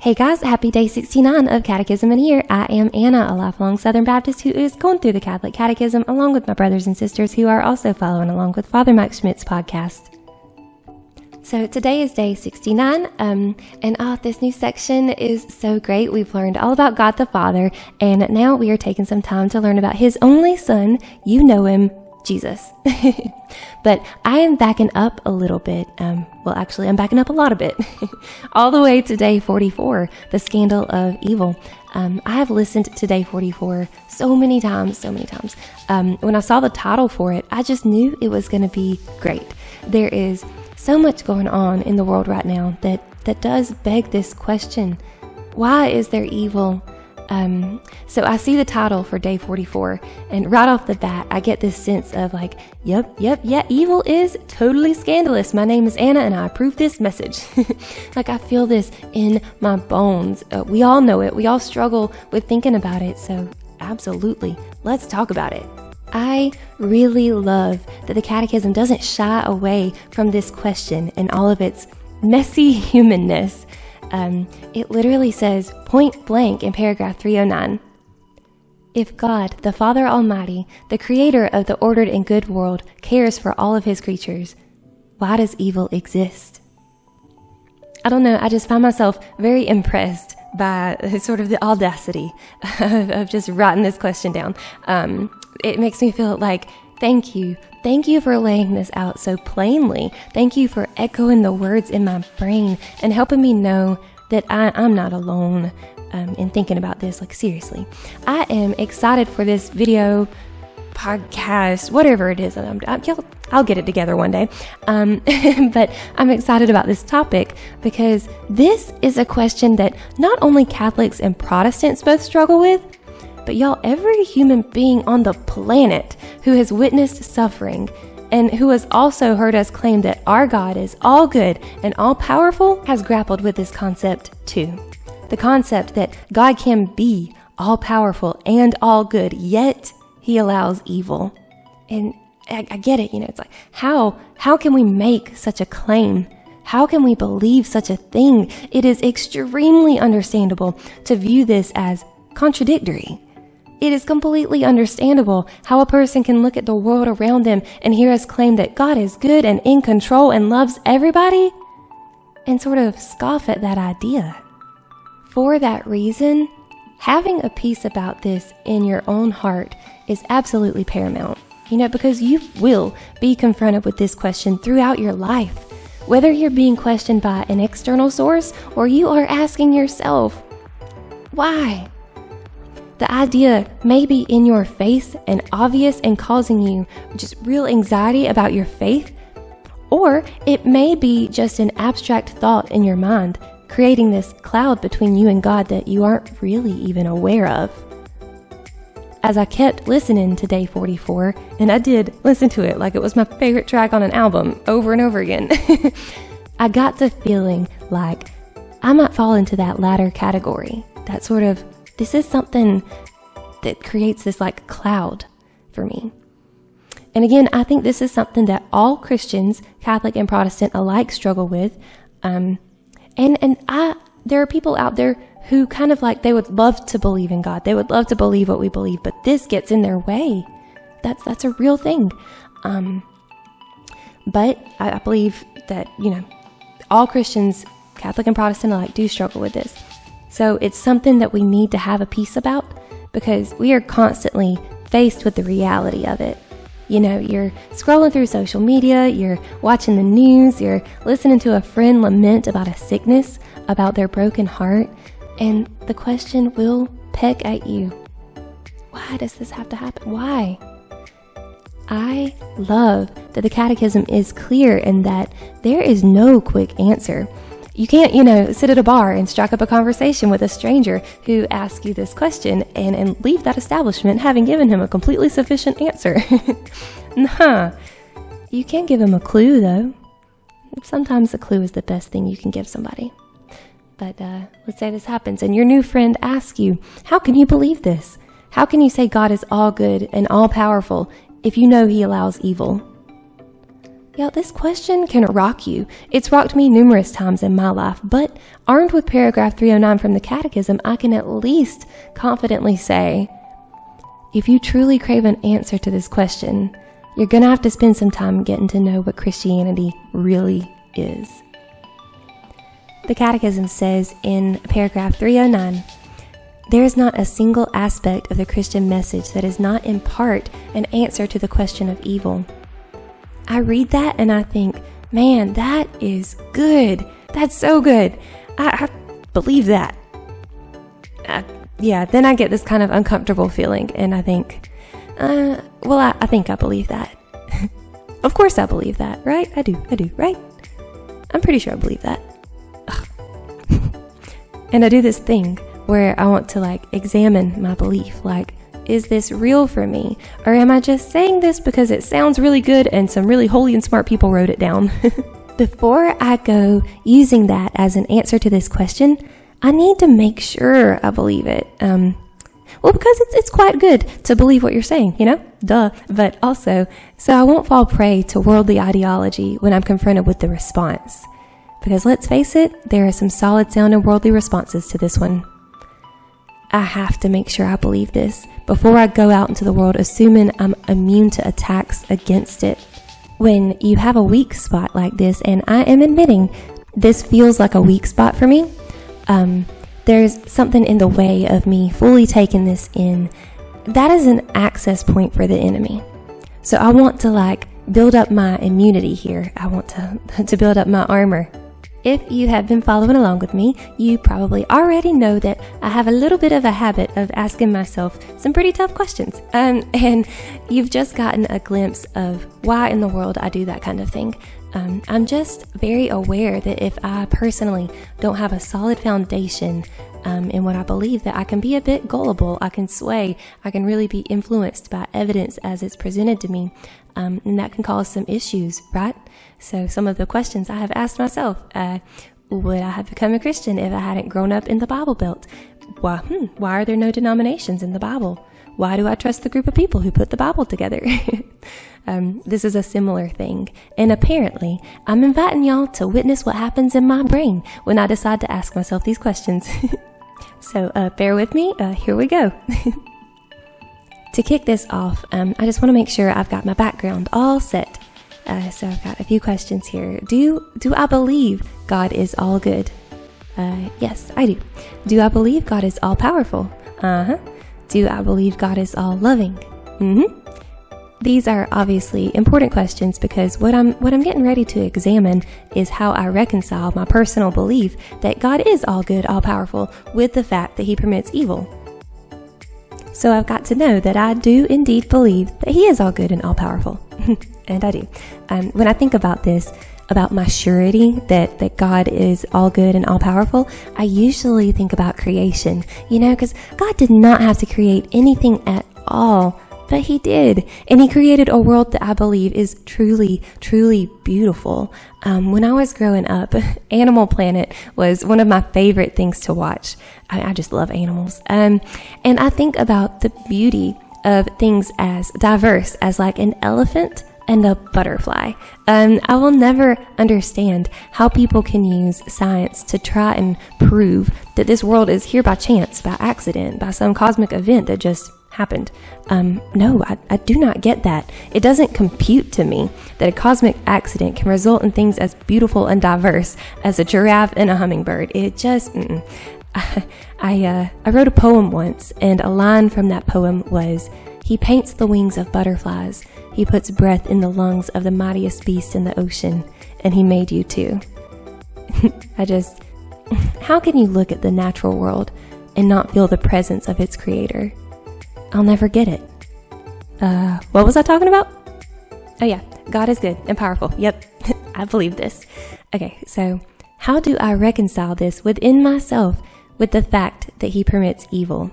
Hey guys, happy day 69 of Catechism in here. I am Anna, a lifelong Southern Baptist who is going through the Catholic Catechism along with my brothers and sisters who are also following along with Father Mike Schmidt's podcast. So today is day 69, and this new section is so great. We've learned all about God the Father, and now we are taking some time to learn about His only Son. You know Him, Jesus. But I am backing up a little bit. I'm backing up a lot of it. All the way to day 44, the scandal of evil. I have listened to day 44 so many times. When I saw the title for it, I just knew it was going to be great. There is so much going on in the world right now that does beg this question. Why is there evil? So I see the title for day 44, and right off the bat, I get this sense of like, yeah, evil is totally scandalous. My name is Anna, and I approve this message. Like, I feel this in my bones. We all know it. We all struggle with thinking about it. So absolutely, let's talk about it. I really love that the Catechism doesn't shy away from this question and all of its messy humanness. It literally says point blank in paragraph 309, if God, the Father Almighty, the creator of the ordered and good world, cares for all of His creatures, why does evil exist? I don't know, I just find myself very impressed by sort of the audacity of just writing this question down. It makes me feel like, thank you for laying this out so plainly. Thank you for echoing the words in my brain and helping me know that I'm not alone in thinking about this. Like, seriously, I am excited for this video, podcast, whatever it is. I'll get it together one day. But I'm excited about this topic because this is a question that not only Catholics and Protestants both struggle with, but y'all, every human being on the planet who has witnessed suffering and who has also heard us claim that our God is all good and all powerful has grappled with this concept too. The concept that God can be all powerful and all good, yet He allows evil. And I get it, it's like, how can we make such a claim? How can we believe such a thing? It is extremely understandable to view this as contradictory. It is completely understandable how a person can look at the world around them and hear us claim that God is good and in control and loves everybody and sort of scoff at that idea. For that reason, having a peace about this in your own heart is absolutely paramount, because you will be confronted with this question throughout your life, whether you're being questioned by an external source or you are asking yourself, why? The idea may be in your face and obvious and causing you just real anxiety about your faith, or it may be just an abstract thought in your mind, creating this cloud between you and God that you aren't really even aware of. As I kept listening to day 44, and I did listen to it like it was my favorite track on an album over and over again, I got to feeling like I might fall into that latter category, that sort of, this is something that creates this like cloud for me. And again, I think this is something that all Christians, Catholic and Protestant alike, struggle with. And there are people out there who kind of like, they would love to believe in God. They would love to believe what we believe, but this gets in their way. That's a real thing. But I believe that, all Christians, Catholic and Protestant alike, do struggle with this. So it's something that we need to have a peace about because we are constantly faced with the reality of it. You're scrolling through social media, you're watching the news, you're listening to a friend lament about a sickness, about their broken heart, and the question will peck at you. Why does this have to happen? Why? I love that the Catechism is clear in that there is no quick answer. You can't, sit at a bar and strike up a conversation with a stranger who asks you this question and leave that establishment having given him a completely sufficient answer. Nah. You can give him a clue, though. Sometimes a clue is the best thing you can give somebody. But let's say this happens and your new friend asks you, how can you believe this? How can you say God is all good and all powerful if you know He allows evil? Yo, this question can rock you. It's rocked me numerous times in my life, but armed with paragraph 309 from the Catechism, I can at least confidently say, if you truly crave an answer to this question, you're going to have to spend some time getting to know what Christianity really is. The Catechism says in paragraph 309, there is not a single aspect of the Christian message that is not in part an answer to the question of evil. I read that and I think, man, that is good. That's so good. I believe that. Then I get this kind of uncomfortable feeling and I think, I think I believe that. Of course I believe that, right? I do, right? I'm pretty sure I believe that. And I do this thing where I want to examine my belief. Is this real for me? Or am I just saying this because it sounds really good and some really holy and smart people wrote it down? Before I go using that as an answer to this question, I need to make sure I believe it. Because it's quite good to believe what you're saying, duh. But also, so I won't fall prey to worldly ideology when I'm confronted with the response. Because let's face it, there are some solid sounding worldly responses to this one. I have to make sure I believe this before I go out into the world assuming I'm immune to attacks against it. When you have a weak spot like this, and I am admitting this feels like a weak spot for me, there's something in the way of me fully taking this in. That is an access point for the enemy. So I want to build up my immunity here. I want to build up my armor. If you have been following along with me, you probably already know that I have a little bit of a habit of asking myself some pretty tough questions. And you've just gotten a glimpse of why in the world I do that kind of thing. I'm just very aware that if I personally don't have a solid foundation in what I believe, that I can be a bit gullible, I can sway, I can really be influenced by evidence as it's presented to me. And that can cause some issues, right? So some of the questions I have asked myself, would I have become a Christian if I hadn't grown up in the Bible Belt? Why are there no denominations in the Bible? Why do I trust the group of people who put the Bible together? This is a similar thing. And apparently, I'm inviting y'all to witness what happens in my brain when I decide to ask myself these questions. So bear with me. Here we go. To kick this off, I just want to make sure I've got my background all set. So I've got a few questions here. Do I believe God is all good? Yes, I do. Do I believe God is all powerful? Do I believe God is all loving? These are obviously important questions because what I'm getting ready to examine is how I reconcile my personal belief that God is all good, all powerful, with the fact that He permits evil. So I've got to know that I do indeed believe that He is all good and all powerful. And I do. When I think about this, about my surety that God is all good and all powerful, I usually think about creation, because God did not have to create anything at all, but He did. And He created a world that I believe is truly, truly beautiful. When I was growing up, Animal Planet was one of my favorite things to watch. I just love animals. And I think about the beauty of things as diverse as an elephant and a butterfly. I will never understand how people can use science to try and prove that this world is here by chance, by accident, by some cosmic event that just happened. No, I do not get that. It doesn't compute to me that a cosmic accident can result in things as beautiful and diverse as a giraffe and a hummingbird. It just, I wrote a poem once, and a line from that poem was, "He paints the wings of butterflies. He puts breath in the lungs of the mightiest beast in the ocean, and He made you too." How can you look at the natural world and not feel the presence of its creator? I'll never get it. What was I talking about? Oh yeah, God is good and powerful. Yep, I believe this. Okay, so how do I reconcile this within myself with the fact that He permits evil?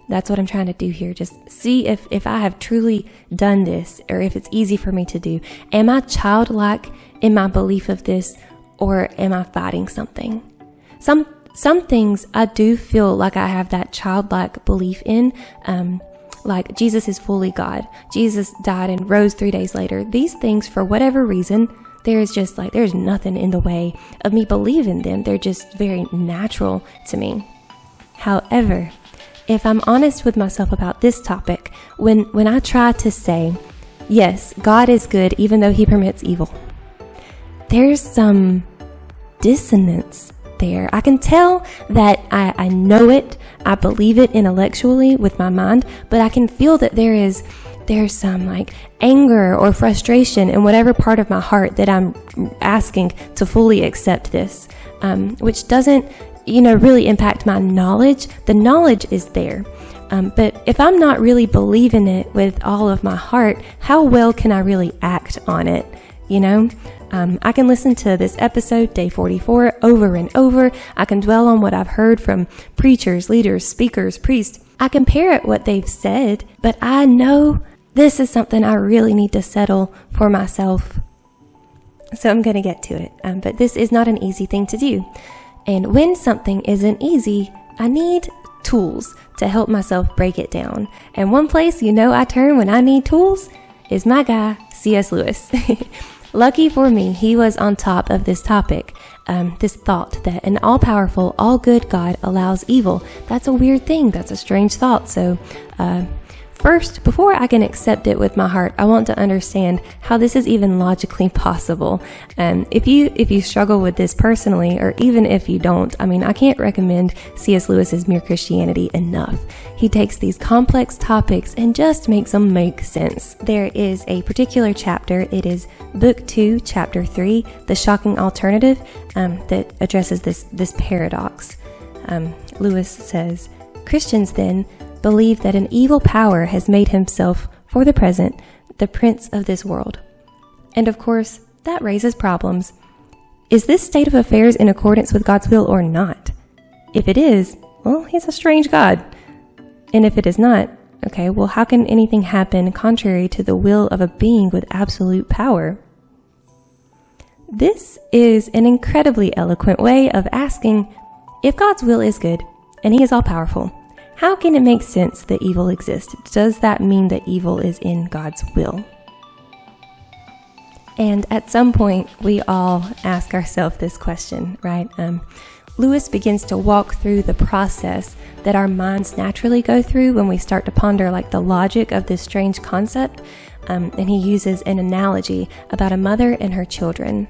That's what I'm trying to do here. Just see if I have truly done this, or if it's easy for me to do. Am I childlike in my belief of this, or am I fighting something? Some things I do feel like I have that childlike belief in, like Jesus is fully God, Jesus died and rose 3 days later, these things, for whatever reason, there's nothing in the way of me believing them. They're just very natural to me. However, if I'm honest with myself about this topic, when I try to say, yes, God is good even though he permits evil, there's some dissonance there. I can tell that I know it, I believe it intellectually with my mind, but I can feel that there's some like anger or frustration in whatever part of my heart that I'm asking to fully accept this, which doesn't, really impact my knowledge. The knowledge is there. But if I'm not really believing it with all of my heart, how well can I really act on it? I can listen to this episode, day 44, over and over. I can dwell on what I've heard from preachers, leaders, speakers, priests. I can parrot what they've said, but I know this is something I really need to settle for myself. So I'm going to get to it. But this is not an easy thing to do. And when something isn't easy, I need tools to help myself break it down. And one place I turn when I need tools is my guy, C.S. Lewis. Lucky for me, he was on top of this topic, this thought that an all-powerful, all-good God allows evil. That's a weird thing. That's a strange thought. So first, before I can accept it with my heart, I want to understand how this is even logically possible. If you struggle with this personally, or even if you don't, I can't recommend C.S. Lewis's Mere Christianity enough. He takes these complex topics and just makes them make sense. There is a particular chapter, it is Book 2, Chapter 3, The Shocking Alternative, that addresses this paradox. Lewis says, Christians then believe that an evil power has made himself, for the present, the prince of this world. And of course, that raises problems. Is this state of affairs in accordance with God's will or not? If it is, well, he's a strange God. And if it is not, okay, well, how can anything happen contrary to the will of a being with absolute power? This is an incredibly eloquent way of asking, if God's will is good, and he is all-powerful, how can it make sense that evil exists? Does that mean that evil is in God's will? And at some point, we all ask ourselves this question, right? Lewis begins to walk through the process that our minds naturally go through when we start to ponder the logic of this strange concept. And he uses an analogy about a mother and her children.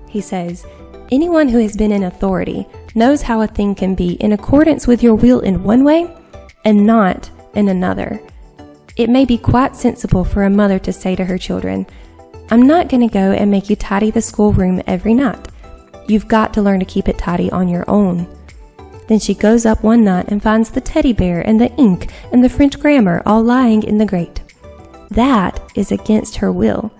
He says, anyone who has been in authority knows how a thing can be in accordance with your will in one way and not in another. It may be quite sensible for a mother to say to her children, I'm not going to go and make you tidy the schoolroom every night. You've got to learn to keep it tidy on your own. Then she goes up one night and finds the teddy bear and the ink and the French grammar all lying in the grate. That is against her will.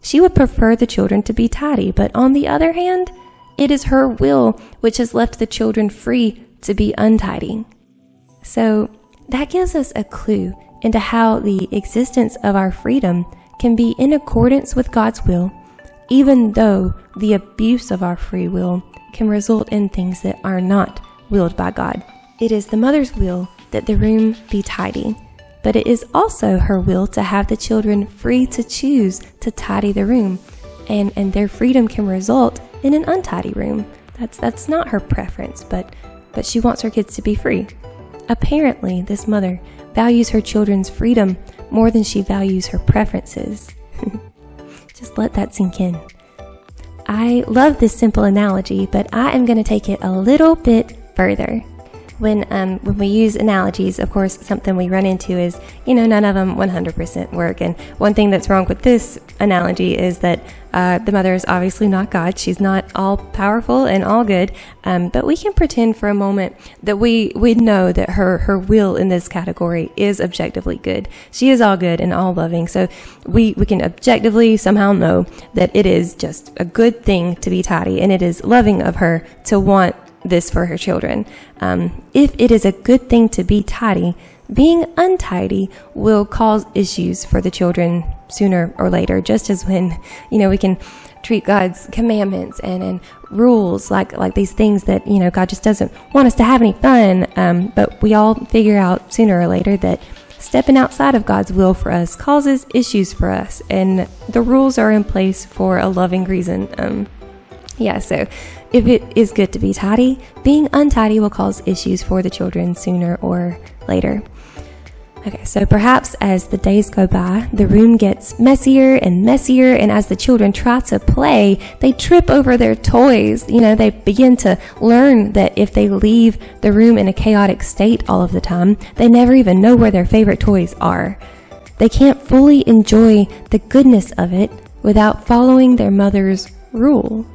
She would prefer the children to be tidy, but on the other hand, it is her will which has left the children free to be untidy. So that gives us a clue into how the existence of our freedom can be in accordance with God's will, even though the abuse of our free will can result in things that are not willed by God. It is the mother's will that the room be tidy, but it is also her will to have the children free to choose to tidy the room, and their freedom can result in an untidy room. That's not her preference, but she wants her kids to be free. Apparently, this mother values her children's freedom more than she values her preferences. Just let that sink in. I love this simple analogy, but I am going to take it a little bit further. When we use analogies, of course, something we run into is, none of them 100% work. And one thing that's wrong with this analogy is that the mother is obviously not God. She's not all powerful and all good. But we can pretend for a moment that we know that her will in this category is objectively good. She is all good and all loving. So we can objectively somehow know that it is just a good thing to be tidy, and it is loving of her to want this for her children. If it is a good thing to be tidy, being untidy will cause issues for the children sooner or later, just as when, we can treat God's commandments and rules like these things that, God just doesn't want us to have any fun. But we all figure out sooner or later that stepping outside of God's will for us causes issues for us, and the rules are in place for a loving reason. So if it is good to be tidy, being untidy will cause issues for the children sooner or later. Okay, so perhaps as the days go by, the room gets messier, and as the children try to play, they trip over their toys. They begin to learn that if they leave the room in a chaotic state all of the time, they never even know where their favorite toys are. They can't fully enjoy the goodness of it without following their mother's rule.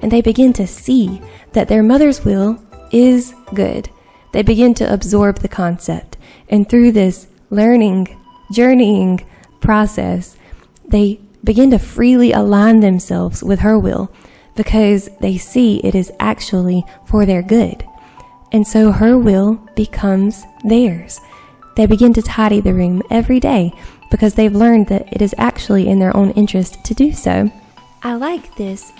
And they begin to see that their mother's will is good. They begin to absorb the concept. And through this learning, journeying process, they begin to freely align themselves with her will because they see it is actually for their good. And so her will becomes theirs. They begin to tidy the room every day because they've learned that it is actually in their own interest to do so. I like this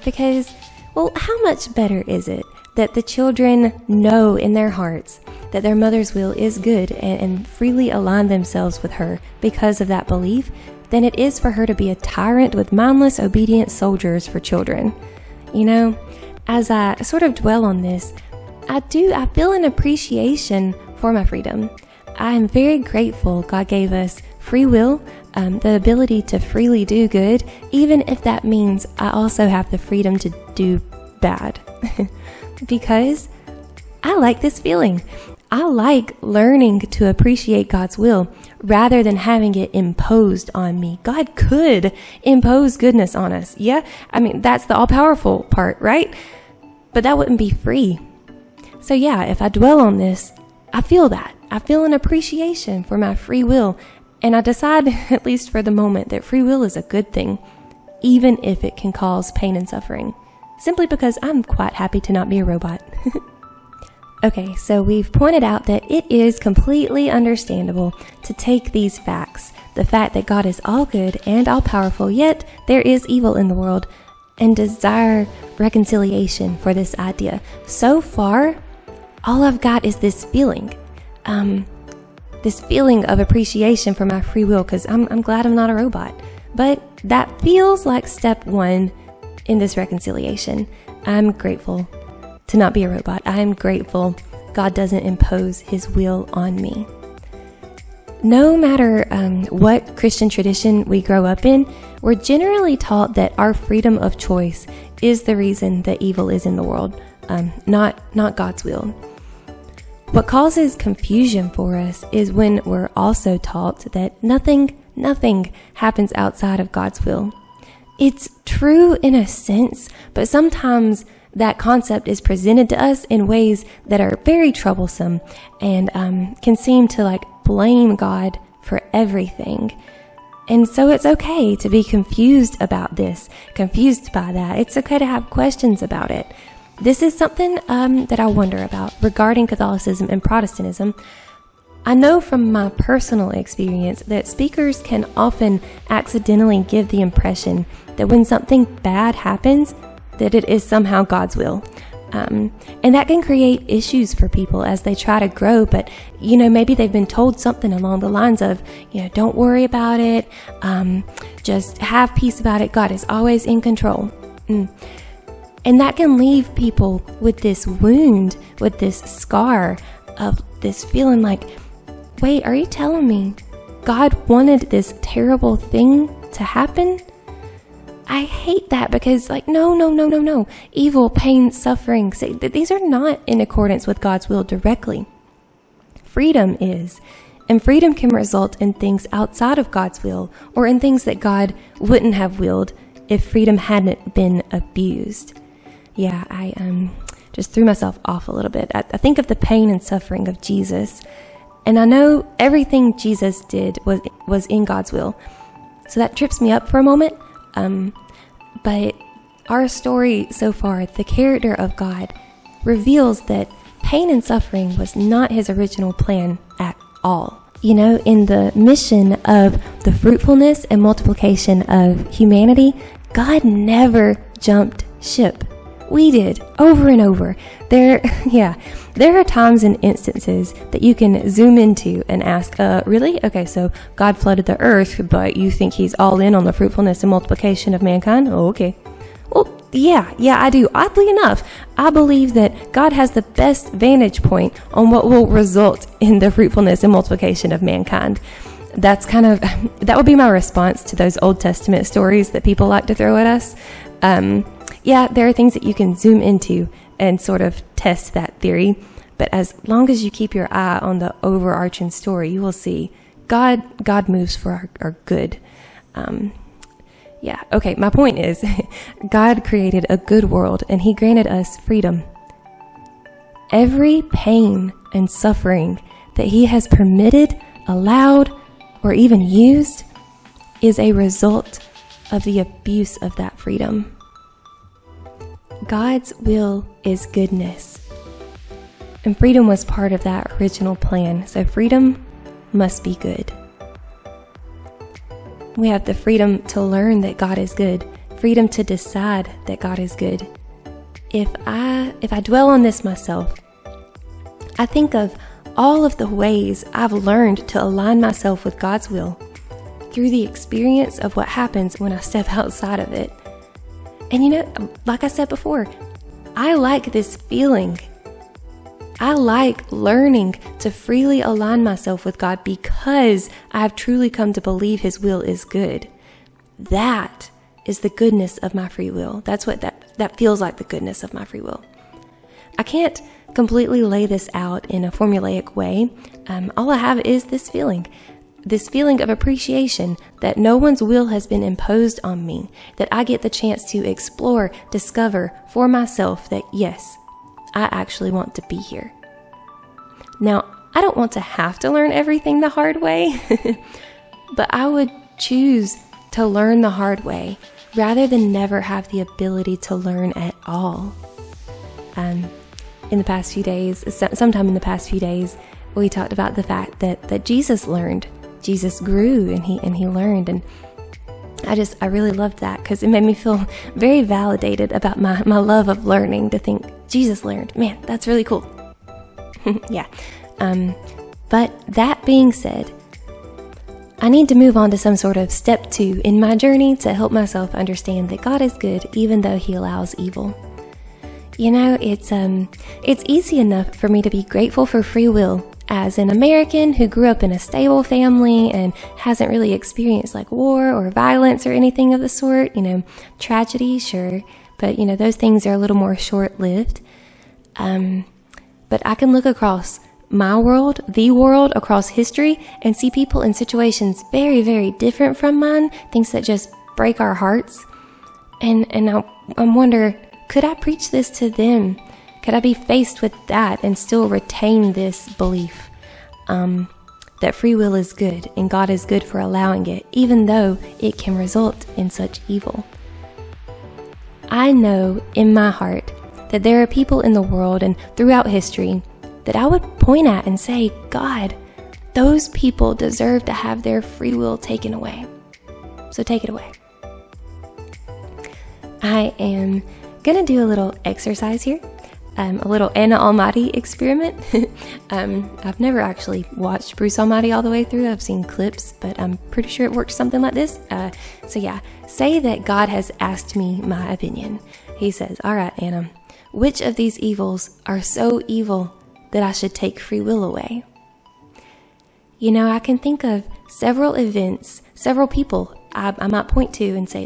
because, how much better is it that the children know in their hearts that their mother's will is good and freely align themselves with her because of that belief than it is for her to be a tyrant with mindless, obedient soldiers for children. As I sort of dwell on this, I feel an appreciation for my freedom. I am very grateful God gave us free will, the ability to freely do good, even if that means I also have the freedom to do bad. Because I like this feeling. I like learning to appreciate God's will rather than having it imposed on me. God could impose goodness on us. Yeah, that's the all-powerful part, right? But that wouldn't be free. So if I dwell on this, I feel that. I feel an appreciation for my free will. And I decide, at least for the moment, that free will is a good thing, even if it can cause pain and suffering. Simply because I'm quite happy to not be a robot. Okay, so we've pointed out that it is completely understandable to take these facts, the fact that God is all good and all powerful, yet there is evil in the world, and desire reconciliation for this idea. So far, all I've got is this feeling of appreciation for my free will, because I'm glad I'm not a robot. But that feels like step one in this reconciliation. I'm grateful to not be a robot. I am grateful God doesn't impose his will on me. No matter what Christian tradition we grow up in, we're generally taught that our freedom of choice is the reason that evil is in the world, not God's will. What causes confusion for us is when we're also taught that nothing happens outside of God's will. It's true in a sense, but sometimes that concept is presented to us in ways that are very troublesome and can seem to blame God for everything. And so it's okay to be confused about this, confused by that. It's okay to have questions about it. This is something that I wonder about regarding Catholicism and Protestantism. I know from my personal experience that speakers can often accidentally give the impression that when something bad happens, that it is somehow God's will. And that can create issues for people as they try to grow, but maybe they've been told something along the lines of, don't worry about it, just have peace about it, God is always in control. And that can leave people with this wound, with this scar of this feeling like, wait, are you telling me God wanted this terrible thing to happen? I hate that because no. Evil, pain, suffering, these are not in accordance with God's will directly. Freedom is. And freedom can result in things outside of God's will or in things that God wouldn't have willed if freedom hadn't been abused. Yeah, I just threw myself off a little bit. I think of the pain and suffering of Jesus. And I know everything Jesus did was in God's will. So that trips me up for a moment. But our story so far, the character of God, reveals that pain and suffering was not his original plan at all. In the mission of the fruitfulness and multiplication of humanity, God never jumped ship. We did, over and over. there are times and instances that you can zoom into and ask, really? Okay, so God flooded the earth, but you think he's all in on the fruitfulness and multiplication of mankind? Oh, okay. Well, yeah, I do. Oddly enough, I believe that God has the best vantage point on what will result in the fruitfulness and multiplication of mankind. That would be my response to those Old Testament stories that people like to throw at us. There are things that you can zoom into and sort of test that theory. But as long as you keep your eye on the overarching story, you will see God moves for our good. My point is, God created a good world and he granted us freedom. Every pain and suffering that he has permitted, allowed, or even used is a result of the abuse of that freedom. God's will is goodness. And freedom was part of that original plan. So freedom must be good. We have the freedom to learn that God is good, freedom to decide that God is good. If I dwell on this myself, I think of all of the ways I've learned to align myself with God's will through the experience of what happens when I step outside of it. And like I said before, I like this feeling. I like learning to freely align myself with God because I have truly come to believe his will is good. That is the goodness of my free will. That's what that feels like, the goodness of my free will. I can't completely lay this out in a formulaic way. All I have is this feeling of appreciation that no one's will has been imposed on me, that I get the chance to explore, discover for myself that yes, I actually want to be here. Now, I don't want to have to learn everything the hard way, but I would choose to learn the hard way rather than never have the ability to learn at all. In the past few days, sometime in the past few days, we talked about the fact that Jesus learned. Jesus grew and he learned, and I really loved that because it made me feel very validated about my love of learning, to think Jesus learned. Man, that's really cool. Yeah. But that being said, I need to move on to some sort of step 2 in my journey to help myself understand that God is good even though he allows evil. It's easy enough for me to be grateful for free will as an American who grew up in a stable family and hasn't really experienced like war or violence or anything of the sort. Tragedy, sure, but those things are a little more short-lived. But I can look across my world, the world, across history, and see people in situations very, very different from mine, things that just break our hearts. And I wonder, could I preach this to them? Could I be faced with that and still retain this belief that free will is good and God is good for allowing it, even though it can result in such evil? I know in my heart that there are people in the world and throughout history that I would point at and say, God, those people deserve to have their free will taken away. So take it away. I am going to do a little exercise here, a little Anna Almighty experiment. I've never actually watched Bruce Almighty all the way through. I've seen clips, but I'm pretty sure it works something like this. Say that God has asked me my opinion. He says, all right, Anna, which of these evils are so evil that I should take free will away? I can think of several events, several people I might point to and say,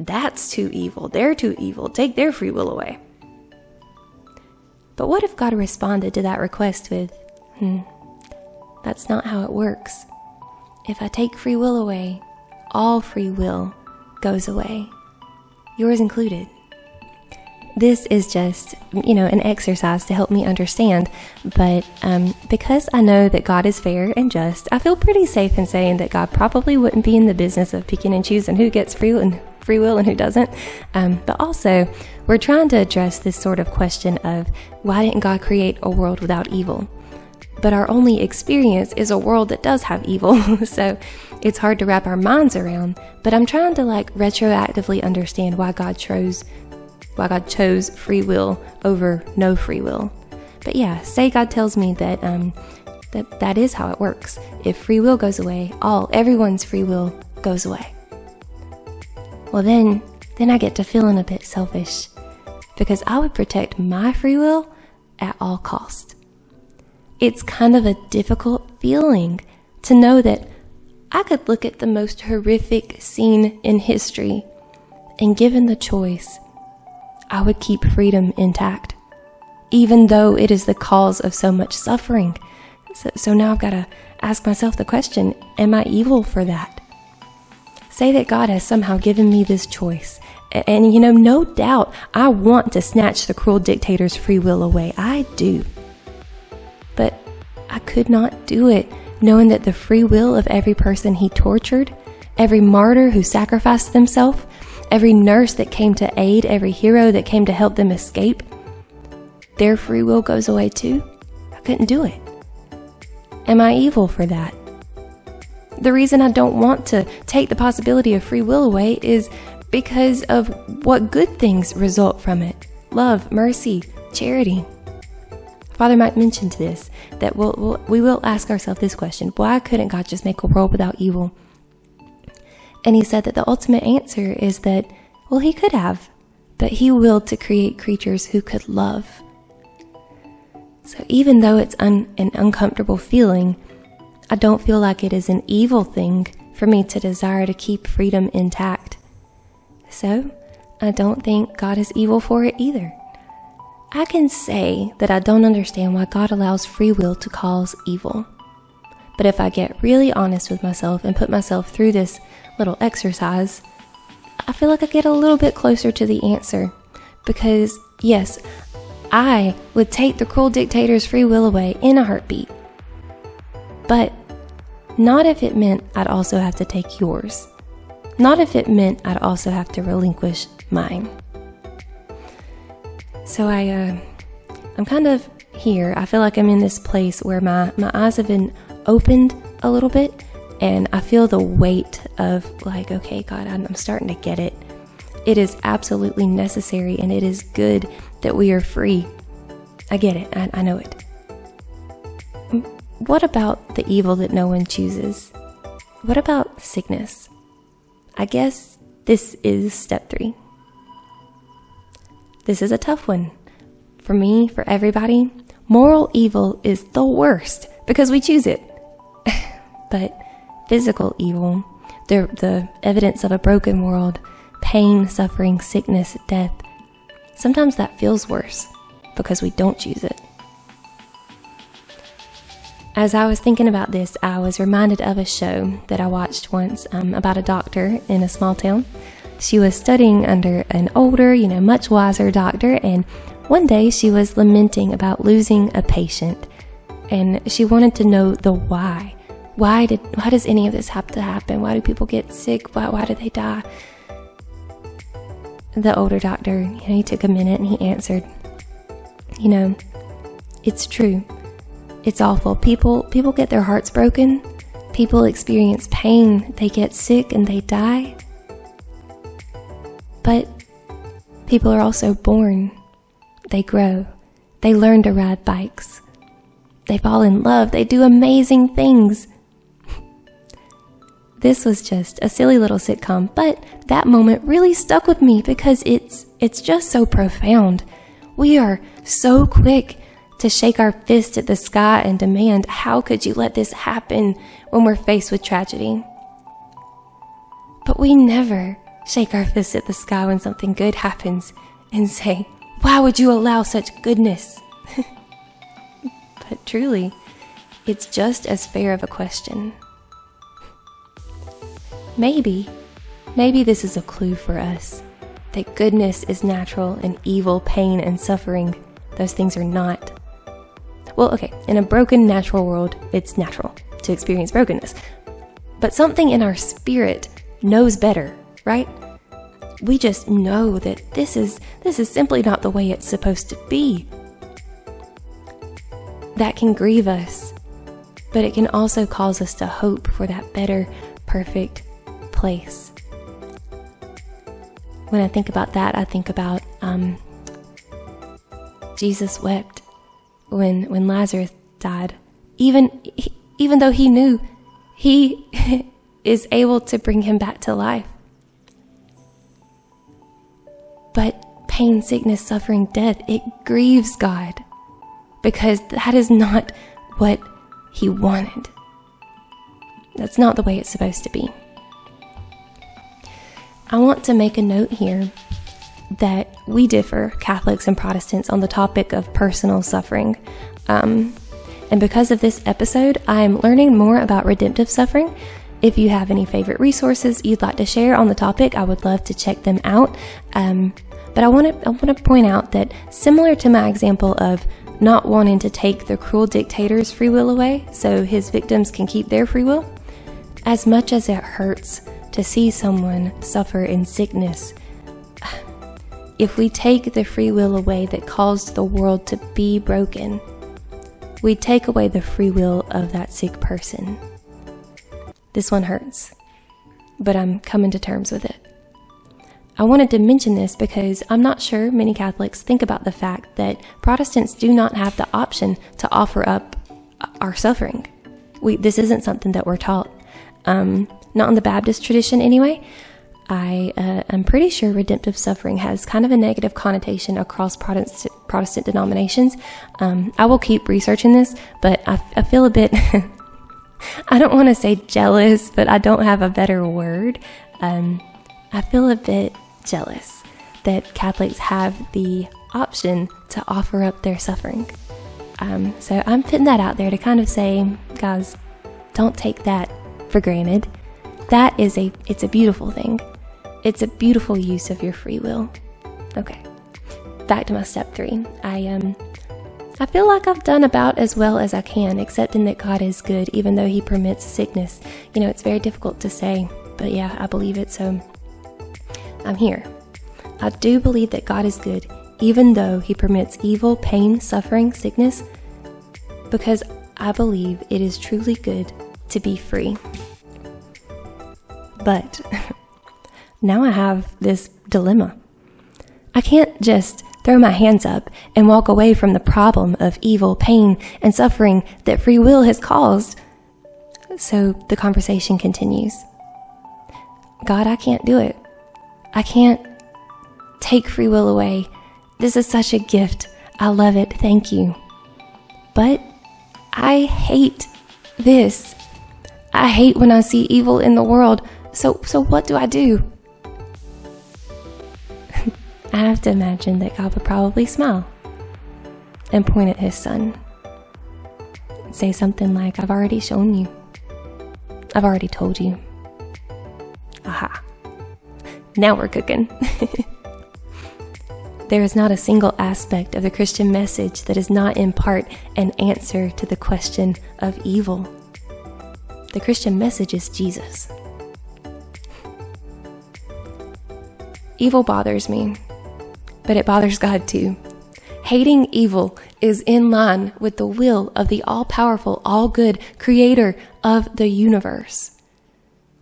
that's too evil. They're too evil. Take their free will away. But what if God responded to that request with, that's not how it works. If I take free will away, all free will goes away, yours included. This is just, an exercise to help me understand, but because I know that God is fair and just, I feel pretty safe in saying that God probably wouldn't be in the business of picking and choosing who gets free will and who doesn't. But also, we're trying to address this sort of question of why didn't God create a world without evil? But our only experience is a world that does have evil, so it's hard to wrap our minds around. But I'm trying to retroactively understand why God chose why God chose free will over no free will. But yeah, say God tells me that that is how it works. If free will goes away, everyone's free will goes away. Well, then I get to feeling a bit selfish, because I would protect my free will at all cost. It's kind of a difficult feeling to know that I could look at the most horrific scene in history, and given the choice, I would keep freedom intact, even though it is the cause of so much suffering. So now I've got to ask myself the question, am I evil for that? Say that God has somehow given me this choice, and no doubt I want to snatch the cruel dictator's free will away. I do. But I could not do it, knowing that the free will of every person he tortured, every martyr who sacrificed themselves, every nurse that came to aid, every hero that came to help them escape, their free will goes away too. I couldn't do it. Am I evil for that? The reason I don't want to take the possibility of free will away is because of what good things result from it. Love, mercy, charity. Father Mike mentioned this, that we will ask ourselves this question: why couldn't God just make a world without evil? And he said that the ultimate answer is that, well, he could have, but he willed to create creatures who could love. So even though it's an uncomfortable feeling, I don't feel like it is an evil thing for me to desire to keep freedom intact. So I don't think God is evil for it either. I can say that I don't understand why God allows free will to cause evil. But if I get really honest with myself and put myself through this little exercise, I feel like I get a little bit closer to the answer. Because yes, I would take the cruel dictator's free will away in a heartbeat. But not if it meant I'd also have to take yours. Not if it meant I'd also have to relinquish mine. So I'm kind of here. I feel like I'm in this place where my eyes have been opened a little bit, and I feel the weight of like, okay, God, I'm starting to get it. It is absolutely necessary, and it is good that we are free. I get it. I know it. What about the evil that no one chooses? What about sickness? I guess this is step 3. This is a tough one. For me, for everybody, moral evil is the worst because we choose it. But physical evil, the evidence of a broken world, pain, suffering, sickness, death, sometimes that feels worse because we don't choose it. As I was thinking about this, I was reminded of a show that I watched once about a doctor in a small town. She was studying under an older, much wiser doctor, and one day she was lamenting about losing a patient, and she wanted to know the why. Why does any of this have to happen? Why do people get sick? Why do they die? The older doctor, he took a minute and he answered, it's true. It's awful. People get their hearts broken. People experience pain. They get sick and they die. But people are also born. They grow. They learn to ride bikes. They fall in love. They do amazing things. This was just a silly little sitcom, but that moment really stuck with me because it's just so profound. We are so quick to shake our fist at the sky and demand, how could you let this happen when we're faced with tragedy? But we never shake our fist at the sky when something good happens and say, why would you allow such goodness? But truly, it's just as fair of a question. Maybe this is a clue for us, that goodness is natural and evil, pain, and suffering, those things are not. Well, okay, in a broken natural world, it's natural to experience brokenness. But something in our spirit knows better, right? We just know that this is simply not the way it's supposed to be. That can grieve us, but it can also cause us to hope for that better, perfect place. When I think about that, I think about Jesus wept when Lazarus died, even though he knew he is able to bring him back to life. But pain, sickness, suffering, death, it grieves God, because that is not what he wanted. That's not the way it's supposed to be. I want to make a note here that we differ, Catholics and Protestants, on the topic of personal suffering. And because of this episode, I'm learning more about redemptive suffering. If you have any favorite resources you'd like to share on the topic, I would love to check them out. But I want to point out that, similar to my example of not wanting to take the cruel dictator's free will away so his victims can keep their free will, as much as it hurts to see someone suffer in sickness, if we take the free will away that caused the world to be broken, we take away the free will of that sick person. This one hurts, but I'm coming to terms with it. I wanted to mention this because I'm not sure many Catholics think about the fact that Protestants do not have the option to offer up our suffering. This isn't something that we're taught. Not in the Baptist tradition anyway. I'm pretty sure redemptive suffering has kind of a negative connotation across Protestant denominations. I will keep researching this, but I feel a bit, I don't want to say jealous, but I don't have a better word. I feel a bit jealous that Catholics have the option to offer up their suffering. So I'm putting that out there to kind of say, guys, don't take that for granted. It's a beautiful thing. It's a beautiful use of your free will. Okay, back to my step 3. I feel like I've done about as well as I can, accepting that God is good, even though he permits sickness. You know, it's very difficult to say, but yeah, I believe it, so I'm here. I do believe that God is good, even though he permits evil, pain, suffering, sickness, because I believe it is truly good to be free. But now I have this dilemma. I can't just throw my hands up and walk away from the problem of evil, pain, and suffering that free will has caused. So the conversation continues. God, I can't do it. I can't take free will away. This is such a gift. I love it. Thank you. But I hate this. I hate when I see evil in the world. So what do I do? I have to imagine that God would probably smile and point at his son and say something like, I've already shown you. I've already told you. Aha. Now we're cooking. There is not a single aspect of the Christian message that is not in part an answer to the question of evil. The Christian message is Jesus. Evil bothers me, but it bothers God too. Hating evil is in line with the will of the all-powerful, all-good creator of the universe.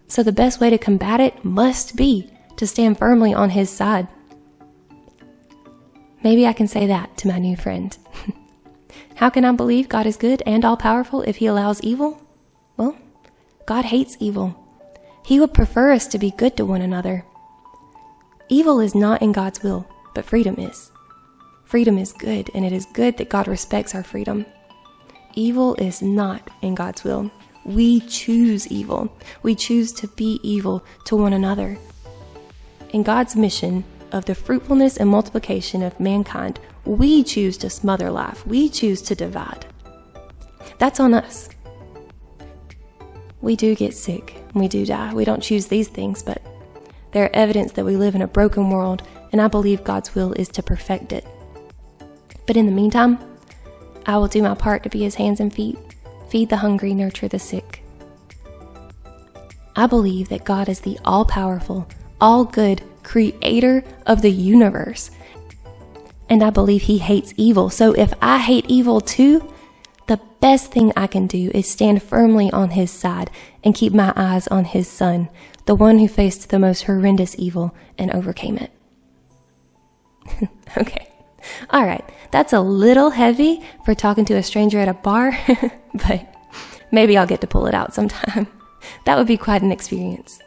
So the best way to combat it must be to stand firmly on his side. Maybe I can say that to my new friend. How can I believe God is good and all-powerful if he allows evil? Well, God hates evil. He would prefer us to be good to one another. Evil is not in God's will, but freedom is. Freedom is good, and it is good that God respects our freedom. Evil is not in God's will. We choose evil. We choose to be evil to one another. In God's mission of the fruitfulness and multiplication of mankind, we choose to smother life. We choose to divide. That's on us. We do get sick, and we do die. We don't choose these things, but they're evidence that we live in a broken world, and I believe God's will is to perfect it. But in the meantime, I will do my part to be his hands and feet, feed the hungry, nurture the sick. I believe that God is the all-powerful, all-good creator of the universe. And I believe he hates evil. So if I hate evil too, the best thing I can do is stand firmly on his side and keep my eyes on his son, the one who faced the most horrendous evil and overcame it. Okay. All right. That's a little heavy for talking to a stranger at a bar, but maybe I'll get to pull it out sometime. That would be quite an experience.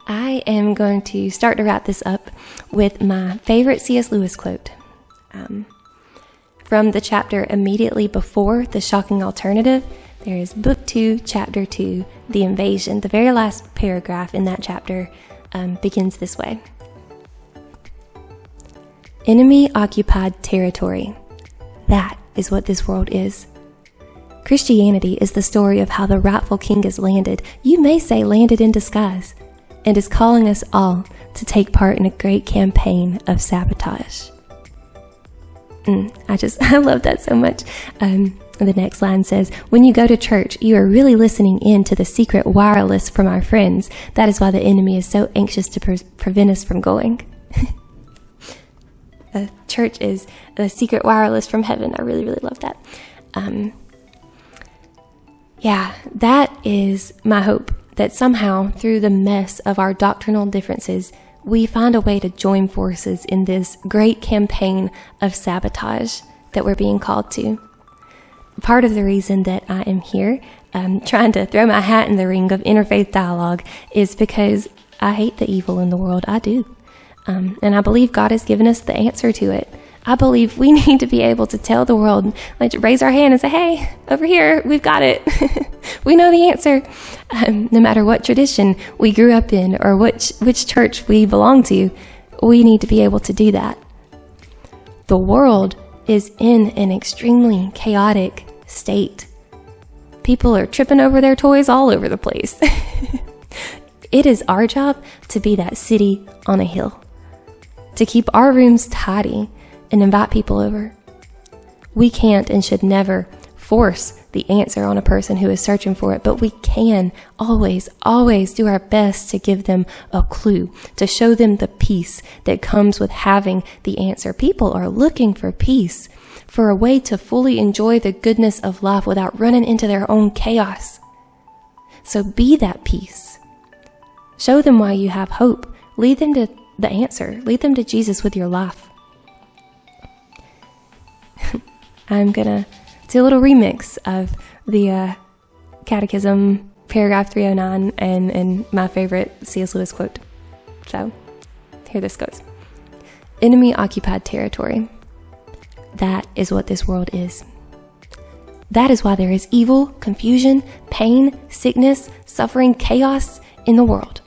I am going to start to wrap this up with my favorite C.S. Lewis quote. From the chapter immediately before The Shocking Alternative, there is Book 2, Chapter 2, The Invasion. The very last paragraph in that chapter begins this way. Enemy-occupied territory. That is what this world is. Christianity is the story of how the rightful king has landed, you may say landed in disguise, and is calling us all to take part in a great campaign of sabotage. I love that so much. The next line says, when you go to church, you are really listening in to the secret wireless from our friends. That is why the enemy is so anxious to prevent us from going. The church is the secret wireless from heaven. I really, really love that. That is my hope, that somehow through the mess of our doctrinal differences, we find a way to join forces in this great campaign of sabotage that we're being called to. Part of the reason that I am here, trying to throw my hat in the ring of interfaith dialogue, is because I hate the evil in the world. I do. And I believe God has given us the answer to it. I believe we need to be able to tell the world, like raise our hand and say, hey, over here, we've got it. We know the answer. No matter what tradition we grew up in or which church we belong to, we need to be able to do that. The world is in an extremely chaotic state. People are tripping over their toys all over the place. It is our job to be that city on a hill, to keep our rooms tidy and invite people over. We can't and should never force the answer on a person who is searching for it, but we can always do our best to give them a clue, to show them the peace that comes with having the answer. People are looking for peace, for a way to fully enjoy the goodness of life without running into their own chaos. So be that peace. Show them why you have hope. Lead them to the answer. Lead them to Jesus with your life. I'm gonna do a little remix of the Catechism, paragraph 309, and my favorite C.S. Lewis quote. So, here this goes. Enemy-occupied territory. That is what this world is. That is why there is evil, confusion, pain, sickness, suffering, chaos in the world.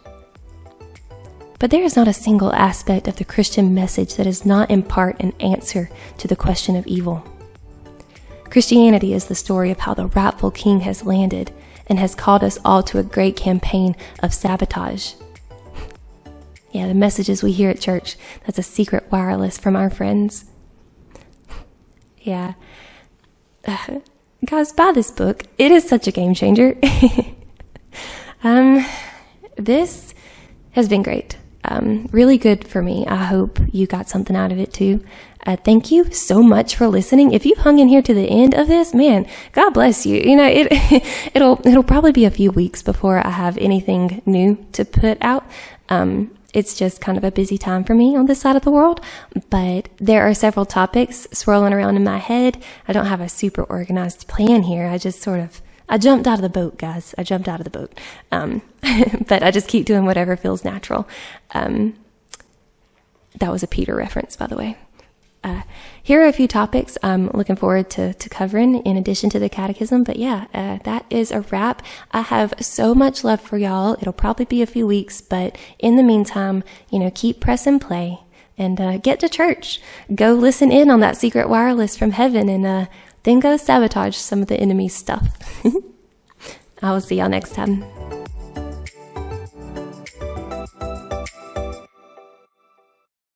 But there is not a single aspect of the Christian message that does not impart an answer to the question of evil. Christianity is the story of how the rightful king has landed and has called us all to a great campaign of sabotage. Yeah, the messages we hear at church, that's a secret wireless from our friends. Yeah. Guys, buy this book. It is such a game changer. This has been great. Really good for me. I hope you got something out of it too. Thank you so much for listening. If you've hung in here to the end of this, man, God bless you. You know, it'll probably be a few weeks before I have anything new to put out. It's just kind of a busy time for me on this side of the world, but there are several topics swirling around in my head. I don't have a super organized plan here. I jumped out of the boat, guys. I jumped out of the boat. But I just keep doing whatever feels natural. That was a Peter reference, by the way. Here are a few topics I'm looking forward to covering in addition to the Catechism. But yeah, that is a wrap. I have so much love for y'all. It'll probably be a few weeks, but in the meantime, keep pressing play and get to church. Go listen in on that secret wireless from heaven and then go sabotage some of the enemy's stuff. I will see y'all next time.